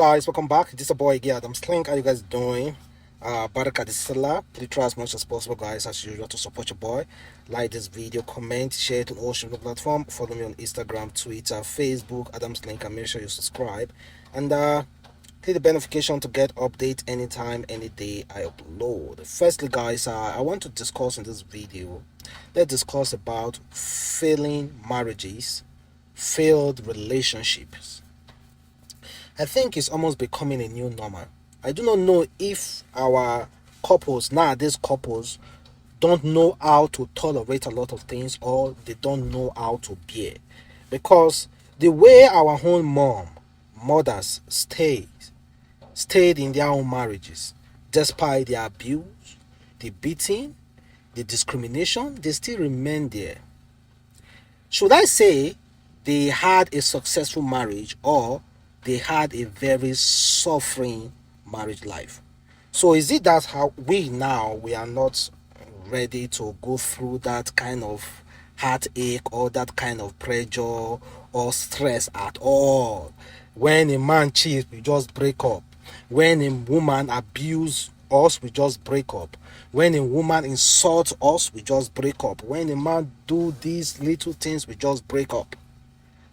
guys, welcome back. This is a boy again, Adamslink. How you guys doing? Baraka the seller. Please try as much as possible, guys, as usual, to support your boy. Like this video, comment, share it on all social platform. Follow me on Instagram, Twitter, Facebook, Adamslink, and make sure you subscribe. And hit the notification to get update anytime, any day I upload. Firstly, guys, I want to discuss in this video. Let's discuss about failing marriages, failed relationships. I think it's almost becoming a new normal. I do not know if our couples, nowadays couples, don't know how to tolerate a lot of things, or they don't know how to bear. Because the way our own mothers stayed in their own marriages, despite the abuse, the beating, the discrimination, they still remain there. Should I say they had a successful marriage, or they had a very suffering marriage life? So is it that how we are not ready to go through that kind of heartache or that kind of pressure or stress at all? When a man cheats, we just break up. When a woman abuses us, we just break up. When a woman insults us, we just break up. When a man do these little things, we just break up.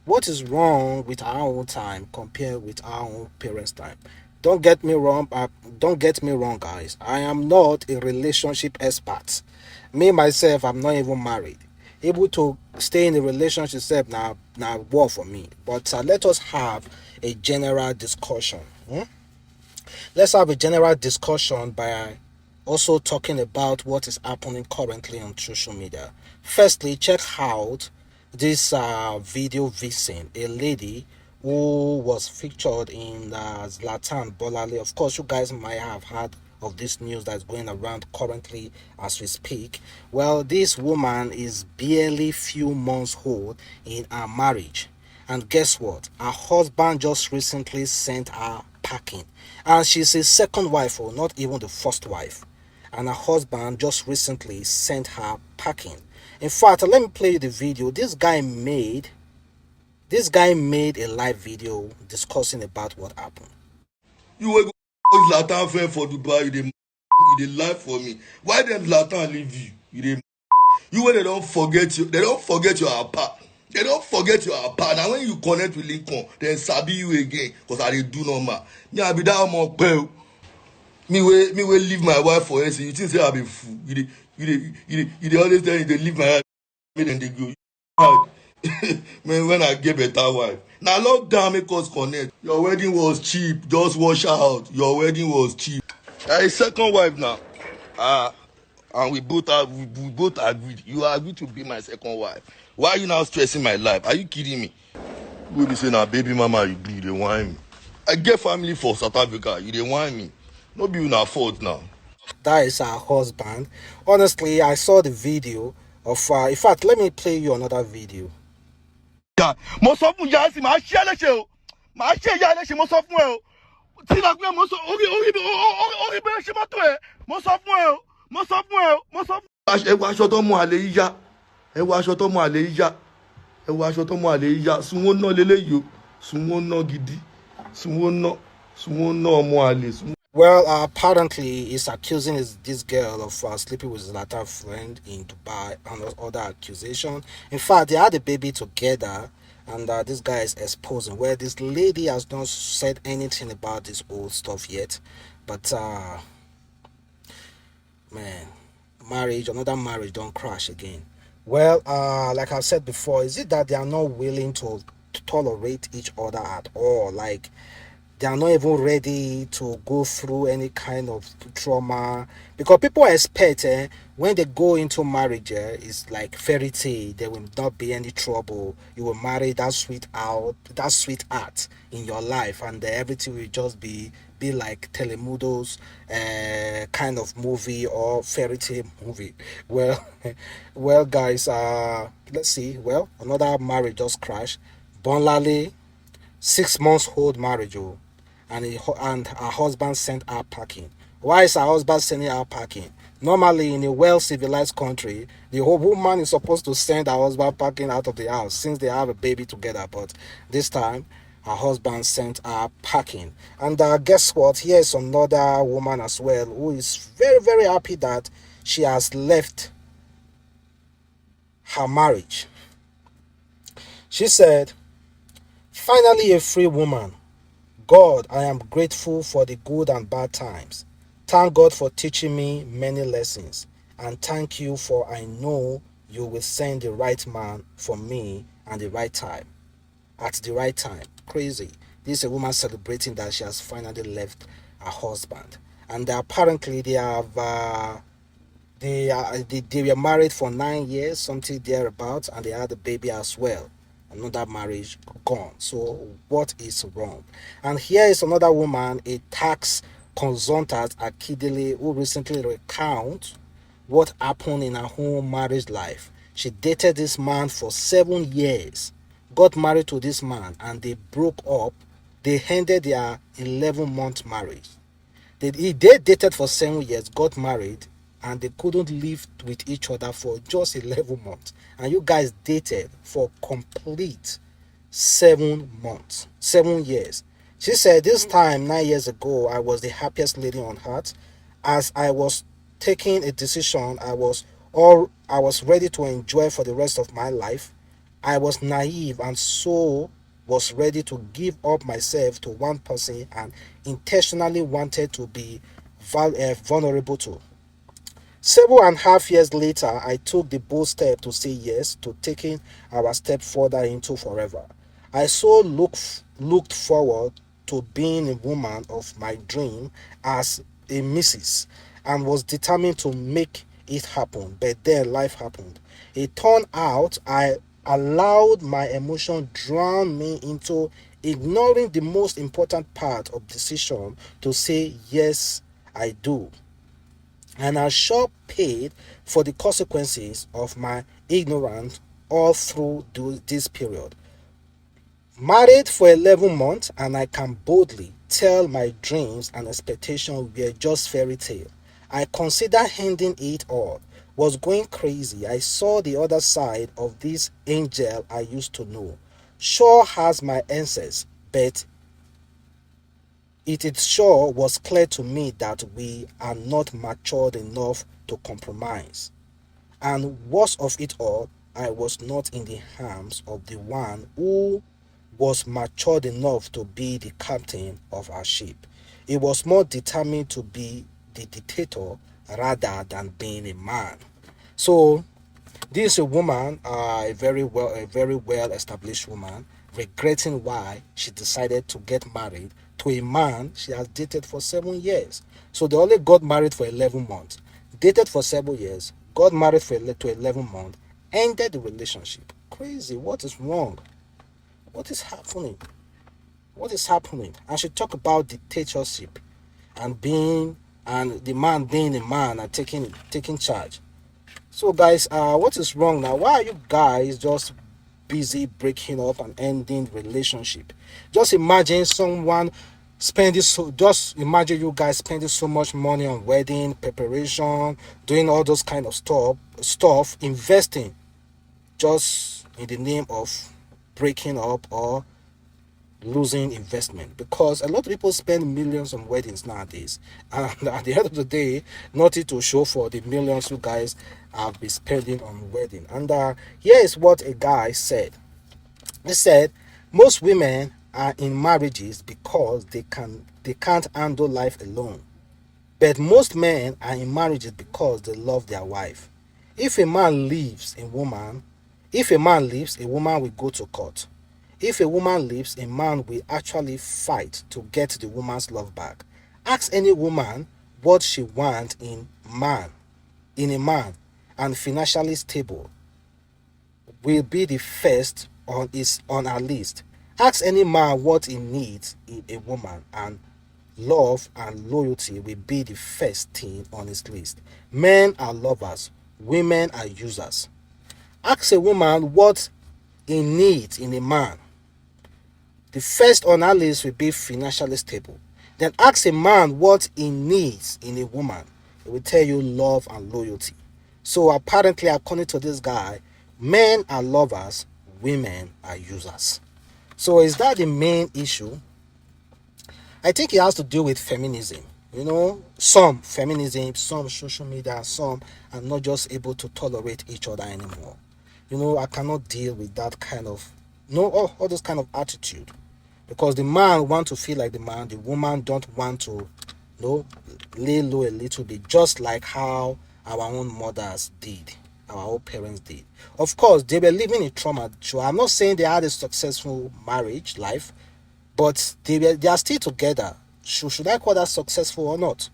What is wrong with our own time compared with our own parents' time? Don't get me wrong, guys. I am not a relationship expert. Me myself, I'm not even married. Able to stay in a relationship itself now war for me. But let us have a general discussion. Let's have a general discussion by also talking about what is happening currently on social media. Firstly, check out this video vixen, a lady who was featured in Zlatan Bolanle. Of course, you guys might have heard of this news that's going around currently as we speak. Well, this woman is barely few months old in her marriage, and guess what? Her husband just recently sent her packing, and she's his second wife, or not even the first wife, and her husband just recently sent her packing. In fact, let me play you the video. This guy made a live video discussing about what happened. You will go Zlatan friend for Dubai, you dey lie for me. Why them Zlatan leave you? You when they don't forget your apart. They don't forget your apart. Now when you connect with Lincon, then sabi you again. Cause I dey do normal. Me I be that more pale. Me will leave my wife for you. You think say I be fool? You dey always tell you they leave my wife. Me then they go. Man, when I get better wife. Now lockdown make us connect. Your wedding was cheap. Just wash out. Your wedding was cheap. I second wife now. And we both agreed. You agreed to be my second wife. Why are you now stressing my life? Are you kidding me? We be saying, baby mama, you dey whine me. I get family for South Africa. You dey whine me. No be una fault now. That is her husband. Honestly, I saw the video of in fact, let me play you another video. Mo sọ fún ìyá sí máa ṣe léṣe o. Máa ṣe ìyá léṣe mo sọ fún ẹ o. Tí la gbé mo sọ orí bẹ́ẹ̀ ṣe mọ́tò ẹ. Mo sọ fún ẹ o. Mo sọ fún ẹ o. Mo sọ fún ẹ. Ẹ wọ aṣọ tó mú àlè yíyá. Ẹ wọ aṣọ tó mú àlè yíyá. Ẹ wọ aṣọ tó mú àlè yíyá. Sunwó ná leléyìí o. Sunwó ná gidi. Sunwó ná ọmọ àlè. Well, apparently he's accusing this girl of sleeping with his latter friend in Dubai and other accusation. In fact, they had a baby together, and this guy is exposing. Where this lady has not said anything about this old stuff yet, but man, another marriage don't crash again. Well, like I said before, is it that they are not willing to tolerate each other at all? Like, they are not even ready to go through any kind of trauma, because people expect when they go into marriage, it's like fairy tale. There will not be any trouble. You will marry that sweetheart in your life, and everything will just be like Telemudo's kind of movie or fairy tale movie. Well, guys, let's see. Well, another marriage just crashed. Bolanle, 6 months old marriage, and her husband sent her packing. Why is her husband sending her packing? Normally, in a well-civilized country, the whole woman is supposed to send her husband packing out of the house since they have a baby together. But this time, her husband sent her packing. And guess what? Here is another woman as well who is very, very happy that she has left her marriage. She said, "Finally, a free woman. God, I am grateful for the good and bad times. Thank God for teaching me many lessons. And thank you for I know you will send the right man for me at the right time. At the right time." Crazy. This is a woman celebrating that she has finally left her husband. And apparently they were married for 9 years, something thereabouts, and they had a baby as well. Another marriage gone. So what is wrong? And here is another woman, a tax consultant at Kidele, who recently recounts what happened in her own marriage life. She dated this man for 7 years, got married to this man, and they broke up. They ended their 11-month marriage. They dated for 7 years, got married, and they couldn't live with each other for just 11 months. And you guys dated for complete 7 months, 7 years. She said, "This time, 9 years ago, I was the happiest lady on earth. As I was taking a decision, I was ready to enjoy for the rest of my life. I was naive and so was ready to give up myself to one person and intentionally wanted to be vulnerable to. 7.5 years later, I took the bold step to say yes to taking our step further into forever. I so looked forward to being a woman of my dream as a missus and was determined to make it happen. But then life happened. It turned out I allowed my emotion drown me into ignoring the most important part of decision to say yes, I do. And I sure paid for the consequences of my ignorance all through this period. Married for 11 months, and I can boldly tell my dreams and expectations were just fairy tale. I considered ending it all. Was going crazy. I saw the other side of this angel I used to know. Sure has my answers, but it sure was clear to me that we are not matured enough to compromise. And worst of it all, I was not in the arms of the one who was matured enough to be the captain of our ship. He was more determined to be the dictator rather than being a man. So this is a woman, a very well established woman, regretting why she decided to get married to a man she has dated for 7 years. So they only got married for 11 months, dated for 7 years, got married to 11 months, ended the relationship. Crazy. What is wrong? What is happening? What is happening? And she talk about dictatorship and the man being a man and taking charge. So guys, what is wrong now? Why are you guys just busy breaking up and ending relationship? Just imagine you guys spending so much money on wedding preparation, doing all those kind of stuff, investing just in the name of breaking up or losing investment, because a lot of people spend millions on weddings nowadays, and at the end of the day, nothing to show for the millions you guys have been spending on wedding. And here is what a guy said. He said, "Most women are in marriages because they can't handle life alone, but most men are in marriages because they love their wife. If a man leaves, a woman will go to court. If a woman leaves, a man will actually fight to get the woman's love back. Ask any woman what she wants in a man, and financially stable will be the first on her list. Ask any man what he needs in a woman, and love and loyalty will be the first thing on his list. Men are lovers, women are users. Ask a woman what he needs in a man. The first on our list will be financially stable. Then ask a man what he needs in a woman. He will tell you love and loyalty. So apparently, according to this guy, men are lovers, women are users. So is that the main issue? I think it has to do with feminism. Some feminism, some social media, some are not just able to tolerate each other anymore. I cannot deal with that kind of, all this kind of attitude, because the man want to feel like the man, the woman don't want to, lay low a little bit, just like how our own mothers did, our own parents did. Of course, they were living in trauma. So I'm not saying they had a successful marriage life, but they are still together. Should I call that successful or not?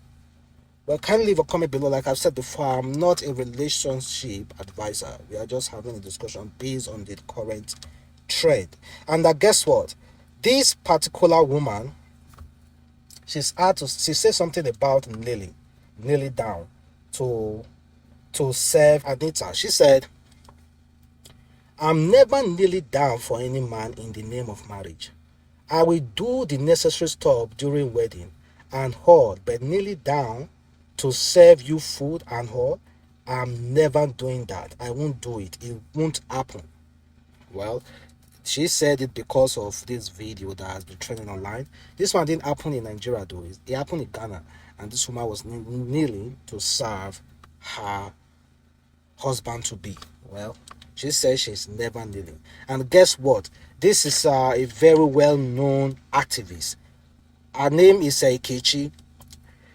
Well, kindly leave a comment below. Like I've said before, I'm not a relationship advisor. We are just having a discussion based on the current trend. And guess what? This particular woman, she said something about kneeling down to serve Anita. She said, "I'm never kneeling down for any man in the name of marriage. I will do the necessary stuff during wedding and all, but kneeling down to serve you food and all, I'm never doing that. I won't do it. It won't happen." Well, she said it because of this video that has been trending online. This one didn't happen in Nigeria though. It happened in Ghana, and this woman was kneeling to serve her husband to be. Well, she says she's never kneeling. And guess what? This is a very well-known activist. Her name is Ikechi.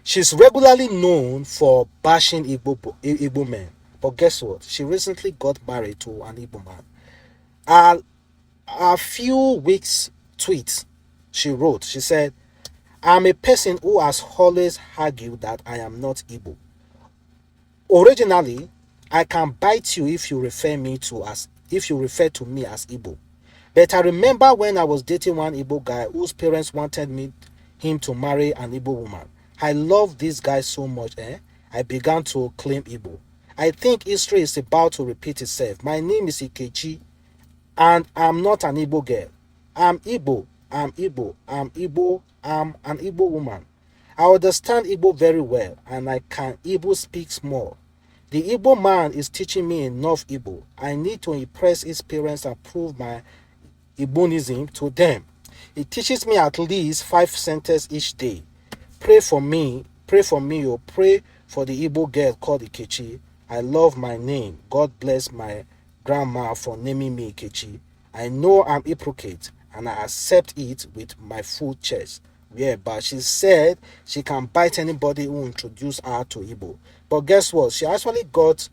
She's regularly known for bashing Igbo men. But guess what? She recently got married to an Igbo man. A few weeks tweet she wrote, she said, "I'm a person who has always argued that I am not Igbo. Originally, I can bite you if you refer to me as Igbo. But I remember when I was dating one Igbo guy whose parents wanted him to marry an Igbo woman. I love this guy so much, I began to claim Igbo. I think history is about to repeat itself. My name is Ikechi, and I'm not an Igbo girl. I'm Igbo. I'm Igbo. I'm Igbo. I'm an Igbo woman. I understand Igbo very well, and I can Igbo speak small. The Igbo man is teaching me enough Igbo. I need to impress his parents and prove my Igbonism to them. He teaches me at least 5 sentences each day. Pray for me, or pray for the Igbo girl called Ikechi. I love my name. God bless my grandma for naming me Ikechi. I know I'm hypocrite, and I accept it with my full chest." Yeah, but she said she can bite anybody who introduce her to Igbo. But guess what? She actually got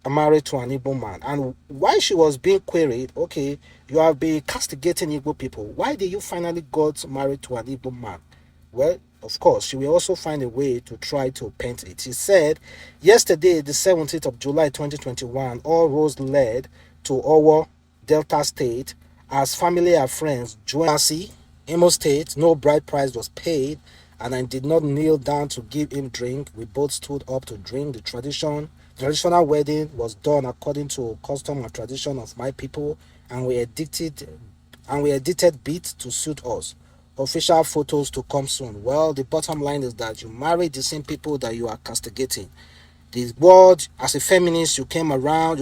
married to an Igbo man. And why she was being queried, okay, you have been castigating Igbo people. Why did you finally got married to an Igbo man? Well, of course, she will also find a way to try to paint it. She said, "Yesterday, the 17th of July 2021, all roads led to Owo, Delta State, as family and friends joined Asi, Imo State. No bride price was paid, and I did not kneel down to give him drink. We both stood up to drink. The traditional wedding was done according to custom and tradition of my people, and we edited beats to suit us. Official photos to come soon." Well, the bottom line is that you married the same people that you are castigating. The world, as a feminist, you come around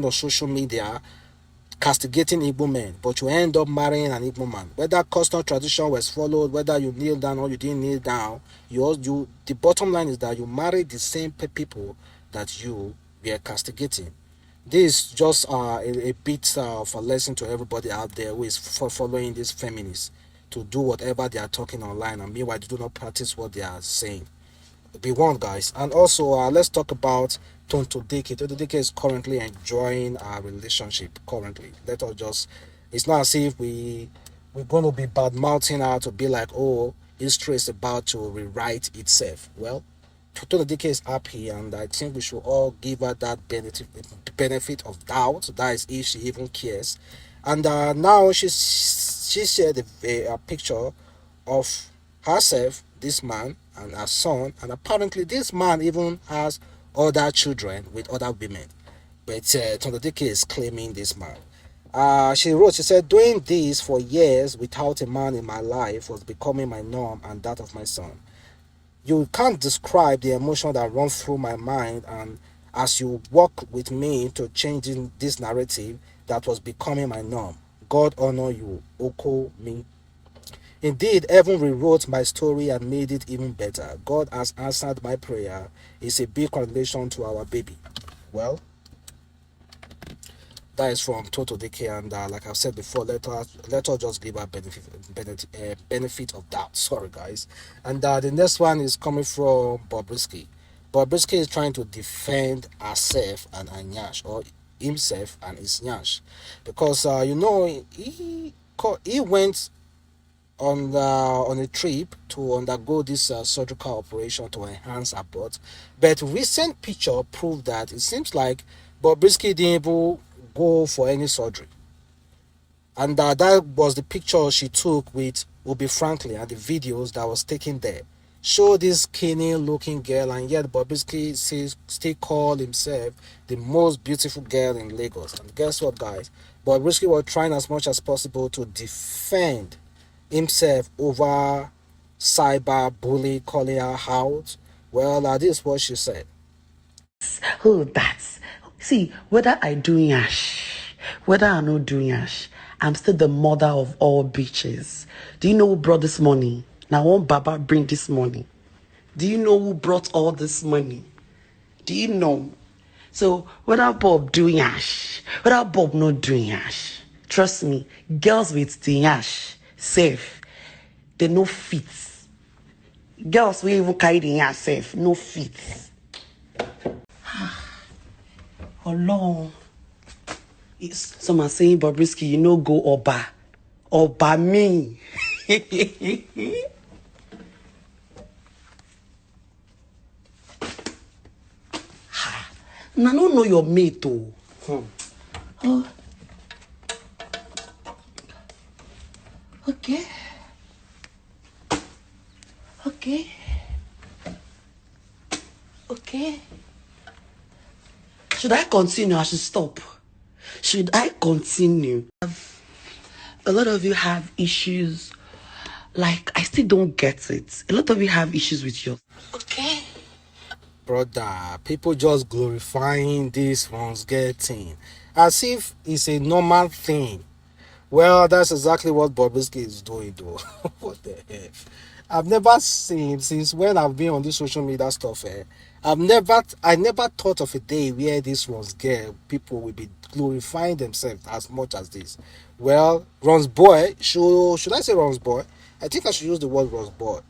on social media castigating Igbo men, but you end up marrying an Igbo man. Whether custom tradition was followed, whether you kneel down or you didn't kneel down, the bottom line is that you married the same people that you were castigating. This is just a bit of a lesson to everybody out there who is following these feminists to do whatever they are talking online, and meanwhile they do not practice what they are saying. Be warned, guys. And also, let's talk about Tonto Dikeh. Tonto Dikeh is currently enjoying our relationship. Currently, let us just. It's not as if we're going to be bad mouthing her to be like, oh, history is about to rewrite itself. Well, Tonto Dikeh is happy, and I think we should all give her that benefit of doubt. That is, if she even cares. And now she shared a picture of herself, this man, and her son, and apparently this man even has other children with other women. But Tonto Dikeh is claiming this man. She said, "Doing this for years without a man in my life was becoming my norm and that of my son. You can't describe the emotion that runs through my mind, and as you walk with me to changing this narrative that was becoming my norm. God honor you, Oko me. Indeed, heaven rewrote my story and made it even better. God has answered my prayer. It's a big congratulations to our baby. Well, that is from Tonto Dikeh, and like I've said before, let us just give our benefit of doubt. Sorry, guys. And the next one is coming from Bobrisky. Bobrisky is trying to defend herself and her nyash, or himself and his nyash, because he went on a trip to undergo this surgical operation to enhance her butt, but recent picture proved that it seems like Bobrisky didn't even go for any surgery, and that was the picture she took with Obi Franklin, and the videos that was taken there show this skinny looking girl, and yet Bobrisky still call himself the most beautiful girl in Lagos. And guess what, guys? Bobrisky was trying as much as possible to defend himself over cyber bully calling her out. Well, this is what she said. Oh, that's... See, whether I do ash, whether I'm not doing ash, I'm still the mother of all bitches. Do you know who brought this money? Now, won't Baba bring this money? Do you know who brought all this money? Do you know? So, whether Bob doing ash, whether Bob not doing ash, trust me, girls with the ash, safe, they no fit. Girls will even carry the ash safe, no fit. Oh, long. Some are saying, Bobrisky, you know, go Oba. Oba me. I don't know your mate, though. Oh. Okay. Okay. Okay. Should I continue? I should stop. Should I continue? A lot of you have issues. Like, I still don't get it. A lot of you have issues with yours. Okay. Brother, people just glorifying this one's getting as if it's a normal thing. Well, that's exactly what Bobrisky is doing, though. What the heck? I've never seen, since when I've been on this social media stuff, I never thought of a day where this one's girl people will be glorifying themselves as much as this. Well, Ron's boy, should I say Ron's boy? I think I should use the word Ron's boy.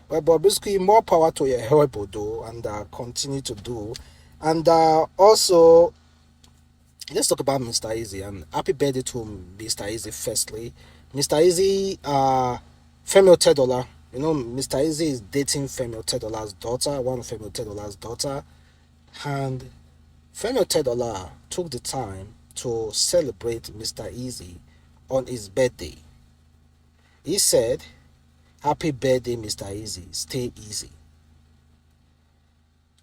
Well, Bobrisky, more power to your help, though, and continue to do. And also, let's talk about Mr. Easy, and happy birthday to Mr. Easy. Firstly, Mr. Easy, Femi Otedola. You know, Mr. Easy is dating Femi Otedola's daughter, one of Femi Otedola's daughter, and Femi Otedola took the time to celebrate Mr. Easy on his birthday. He said, "Happy birthday, Mr. Easy. Stay easy."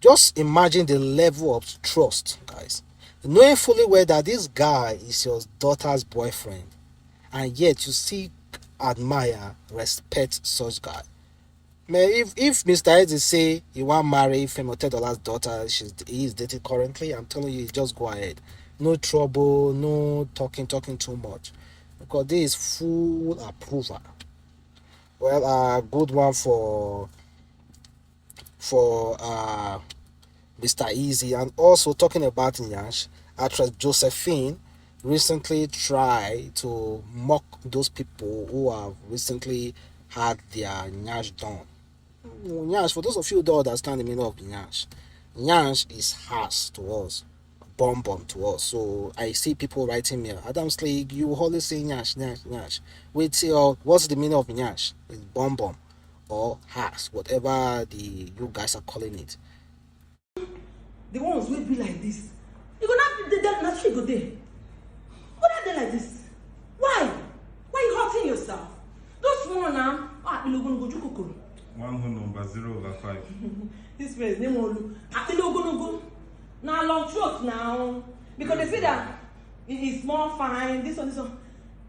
Just imagine the level of trust, guys. Knowing fully well that this guy is your daughter's boyfriend, and yet you still admire, respect such guy. Man, if Mr. Eddie say he want marry Femi Otedola's daughter, he is dating currently, I'm telling you, just go ahead. No trouble, no talking too much, because this is full approval. Well, good one for Mr. Easy. And also talking about Nyash, actress Josephine recently tried to mock those people who have recently had their Nyash done. Nyash, for those of you who don't understand the meaning of Nyash, Nyash is harsh to us, bomb to us. So I see people writing me, Adamslink, you always say Nyash. Wait, what's the meaning of Nyash? It's bomb or harsh, whatever you guys are calling it. The ones will be like this. You go not be there, not she go there. Go not there like this. Why? Why you hurting yourself? Those one now, you go to cook. 1 number 0/5. This way, name one. Go. Now long throat now. Because they say that it is more fine. This one.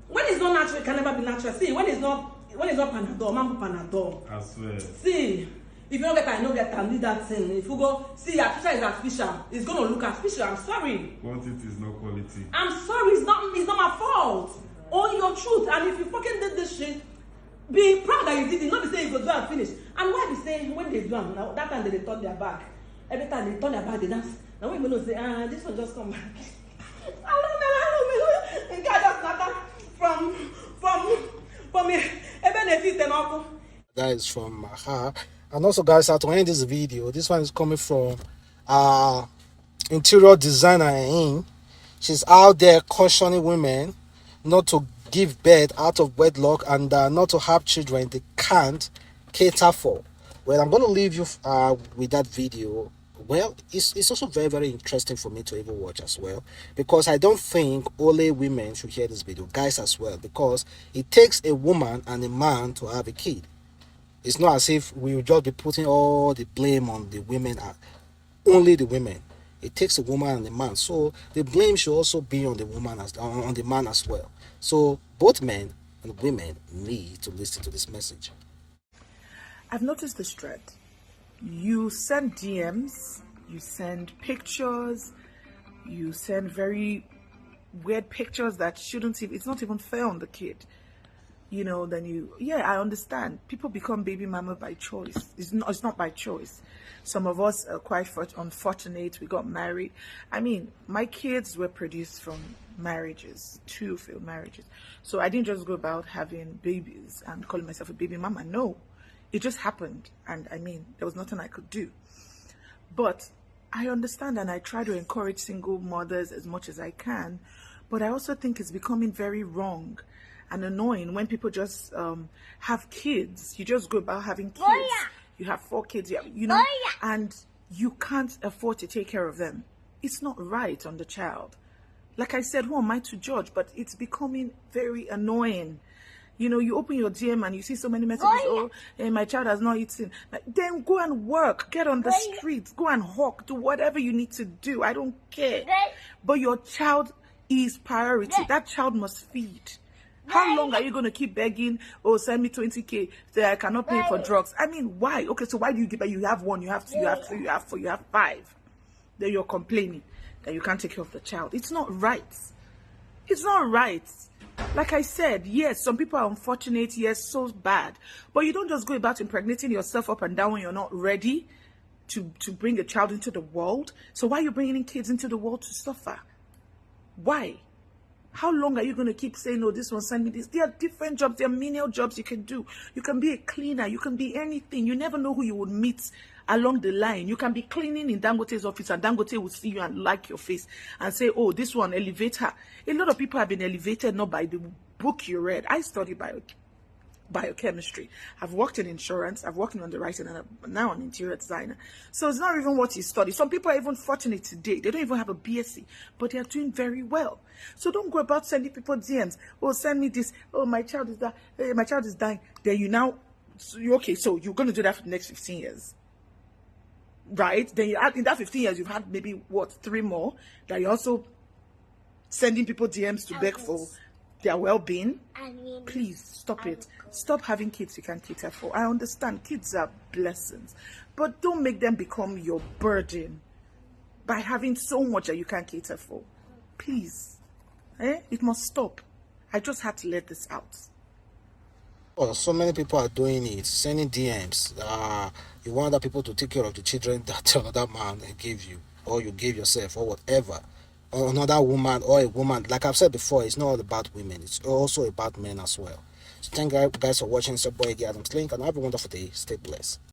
When it's not natural, it can never be natural. See, when it's not Panadol, man Panadol. I swear. See, if you don't get I don't get leave that thing. If you go, see, artificial is artificial. It's gonna look artificial. I'm sorry. Quantity is not quality. I'm sorry. It's not my fault. own your truth. And if you fucking did this shit, be proud that you did it. Not be saying you go do and finish. And why be saying when they do am now, that time they turn their back. Every time they turn their back, they dance. Now when you know say, this one just come back. I don't know. The guy just matter from me. Benefit and uncle. That is from her. And also, guys, to end this video, this one is coming from interior designer in. She's out there cautioning women not to give birth out of wedlock and not to have children they can't cater for. Well, I'm going to leave you with that video. Well, it's also very, very interesting for me to even watch as well, because I don't think only women should hear this video, guys as well, because it takes a woman and a man to have a kid. It's not as if we will just be putting all the blame on the women, only the women. It takes a woman and a man, so the blame should also be on the woman on the man as well. So both men and women need to listen to this message. I've noticed this trend. You send DMs, you send pictures, you send very weird pictures that shouldn't even, it's not even fair on the kid. You know, then I understand. People become baby mama by choice. It's not by choice. Some of us are quite unfortunate. We got married. I mean, my kids were produced from marriages, 2 failed marriages. So I didn't just go about having babies and calling myself a baby mama. No, it just happened. And I mean, there was nothing I could do. But I understand, and I try to encourage single mothers as much as I can. But I also think it's becoming very wrong and annoying when people just have kids. You just go about having kids. You have 4 kids, you know, and you can't afford to take care of them. It's not right on the child. Like I said, who am I to judge? But it's becoming very annoying. You know, you open your DM and you see so many messages. My child has not eaten. Then go and work. Get on the streets. Go and hawk. Do whatever you need to do. I don't care. But your child is priority. That child must feed. How long are you going to keep begging, send me 20K, say I cannot pay for drugs? I mean, why? Okay, so why do you give it? You have 1, you have 2, you have 3, you have 4, you have 5. Then you're complaining that you can't take care of the child. It's not right. It's not right. Like I said, yes, some people are unfortunate, yes, so bad. But you don't just go about impregnating yourself up and down when you're not ready to bring a child into the world. So why are you bringing in kids into the world to suffer? Why? How long are you going to keep saying, no, this one, send me this? There are different jobs. There are menial jobs you can do. You can be a cleaner. You can be anything. You never know who you would meet along the line. You can be cleaning in Dangote's office and Dangote will see you and like your face and say, oh, this one, elevate her. A lot of people have been elevated not by the book you read. I studied biochemistry. I've worked in insurance. I've worked in underwriting, and I'm now an interior designer. So it's not even what you study. Some people are even fortunate today. They don't even have a BSc, but they are doing very well. So don't go about sending people DMs. Oh, send me this. Oh, my child is dying. My child is dying. Then you now, so you're going to do that for the next 15 years. Right? Then in that 15 years, you've had maybe, 3 more that you're also sending people DMs to beg for their well-being. Please stop it. Stop having kids you can't cater for. I understand kids are blessings, but don't make them become your burden by having so much that you can't cater for. Please, it must stop. I just had to let this out. Well, so many people are doing it, sending DMs. You want other people to take care of the children that another man gave you, or you gave yourself, or whatever. Or another woman or a woman. Like I've said before, it's not all about women, it's also about men as well. So thank you guys for watching. It's your boy Adamslink, and have a wonderful day. Stay blessed.